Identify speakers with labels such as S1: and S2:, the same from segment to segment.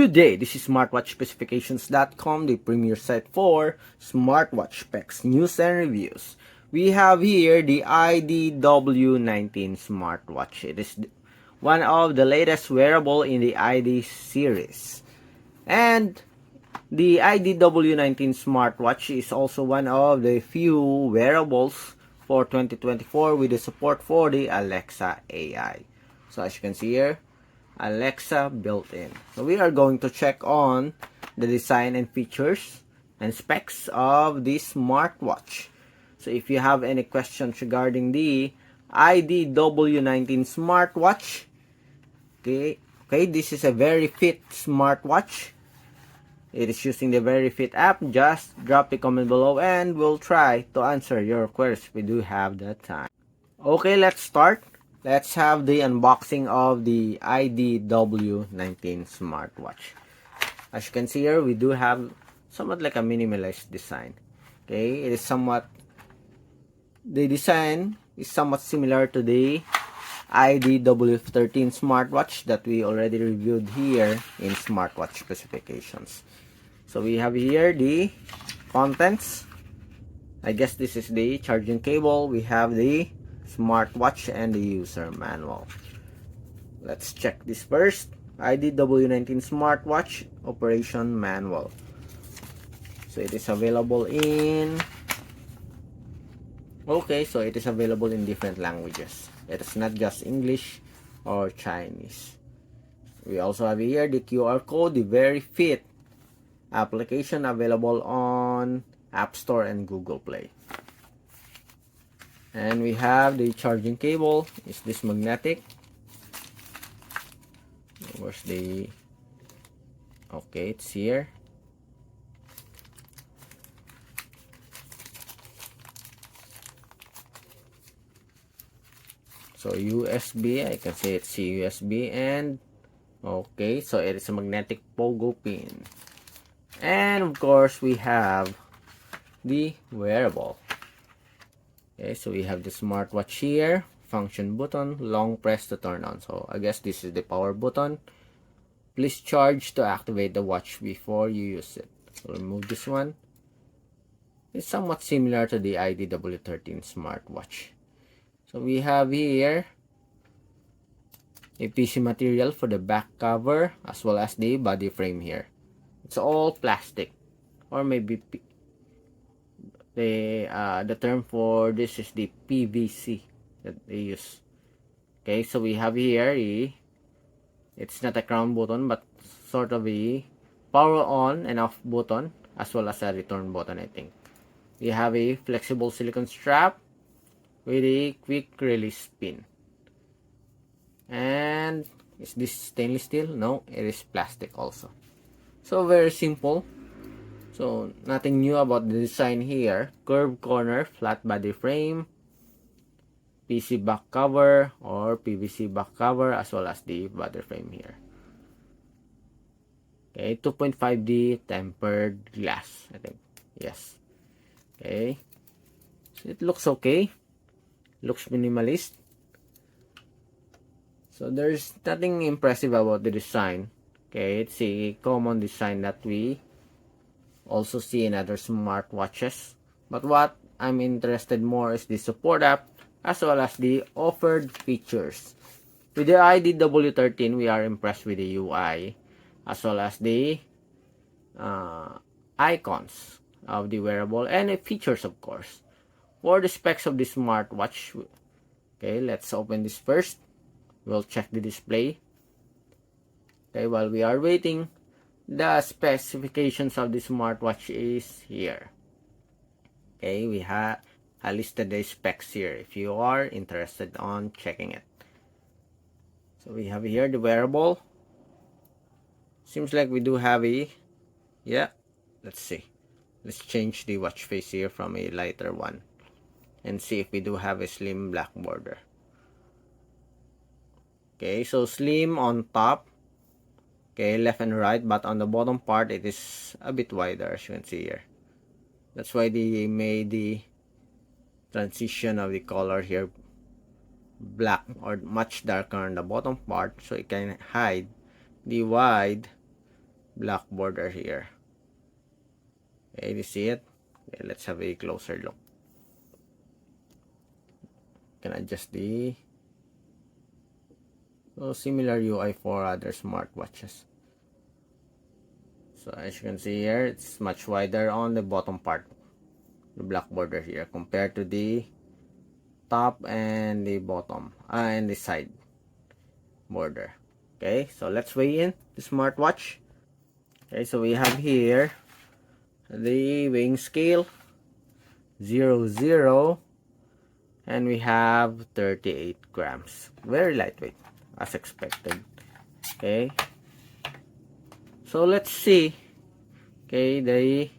S1: Good day, this is smartwatchspecifications.com, the premier site for smartwatch specs, news, and reviews. We have here the IDW19 smartwatch. It is one of the latest wearable in the ID series. And the IDW19 smartwatch is also one of the few wearables for 2024 with the support for the Alexa AI. So as you can see here, Alexa built-in. So we are going to check on the design and features and specs of this smartwatch. So if you have any questions regarding the IDW19 smartwatch, okay, this is a Veryfit smartwatch. It is using the Veryfit app. Just drop the comment below and we'll try to answer your queries if we do have the time. Okay, let's start. Let's have the unboxing of the IDW19 smartwatch. As you can see here, we do have somewhat like a minimalized design. Okay, it is somewhat, the design is somewhat similar to the IDW13 smartwatch that we already reviewed here in smartwatch specifications. So we have here the contents. I guess this is the charging cable. We have the smartwatch and the user manual. Let's check this first. IDW19 smartwatch operation manual. So it is available in, okay, so it is available in different languages. It is not just English or Chinese. We also have here the QR code, the Veryfit application available on App Store and Google Play. And we have the charging cable. Is this magnetic? Where's the, okay, it's here. So USB, I can say it's USB, and okay, so it is a magnetic pogo pin. And of course we have the wearable. Okay, so we have the smartwatch here, function button, long press to turn on. So I guess this is the power button. Please charge to activate the watch before you use it. So remove this one. It's somewhat similar to the IDW13 smartwatch. So we have here a PC material for the back cover as well as the body frame here. It's all plastic, or maybe the term for this is the PVC that they use. Okay, so we have here it's not a crown button but sort of a power on and off button as well as a return button. I think we have a flexible silicone strap with a quick release pin. And is this stainless steel? No, it is plastic also. So very simple. So nothing new about the design here. Curved corner, flat body frame, PC back cover or PVC back cover as well as the body frame here. Okay, 2.5D tempered glass, I think. Yes. Okay. So it looks okay. Looks minimalist. So there's nothing impressive about the design. Okay, it's a common design that we also see in other smartwatches, but what I'm interested more is the support app as well as the offered features. With the IDW13, we are impressed with the UI as well as the icons of the wearable and the features, of course. For the specs of the smartwatch, okay, let's open this first. We'll check the display. Okay, while we are waiting, the specifications of the smartwatch is here. Okay, we have listed the specs here if you are interested on checking it. So we have here the wearable. Seems like we do have a, yeah, let's see. Let's change the watch face here from a lighter one and see if we do have a slim black border. Okay, so slim on top. Okay, left and right, but on the bottom part it is a bit wider as you can see here. That's why they made the transition of the color here black or much darker on the bottom part so it can hide the wide black border here. Okay, you see it? Okay, let's have a closer look. Can adjust the similar UI for other smartwatches. So as you can see here, it's much wider on the bottom part, the black border here, compared to the top and the bottom and the side border. Okay, so let's weigh in the smartwatch. Okay, so we have here the weighing scale 0, and we have 38 grams. Very lightweight as expected. Okay, so let's see, okay, the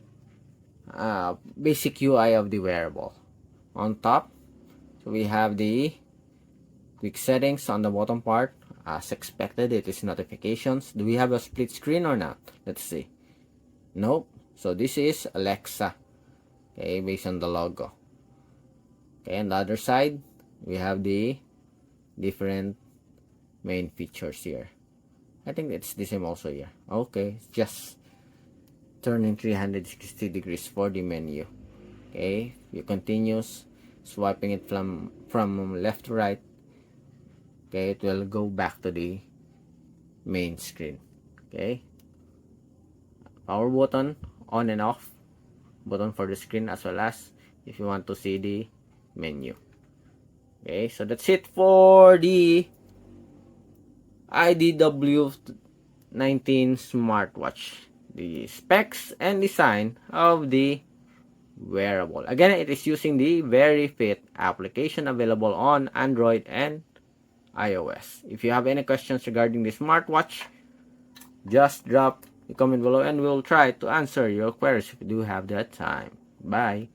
S1: basic UI of the wearable. On top, so we have the quick settings on the bottom part. As expected, it is notifications. Do we have a split screen or not? Let's see. Nope. So this is Alexa, okay, based on the logo. Okay, on the other side, we have the different main features here. I think it's the same also here. Okay, just turning 360 degrees for the menu. Okay, you continues swiping it from left to right. Okay, it will go back to the main screen. Okay, power button on and off button for the screen, as well as if you want to see the menu. Okay, so that's it for the IDW19 smartwatch, the specs and design of the wearable. Again, it is using the Veryfit application available on Android and iOS. If you have any questions regarding the smartwatch, just drop a comment below and we'll try to answer your queries if you do have that time. Bye.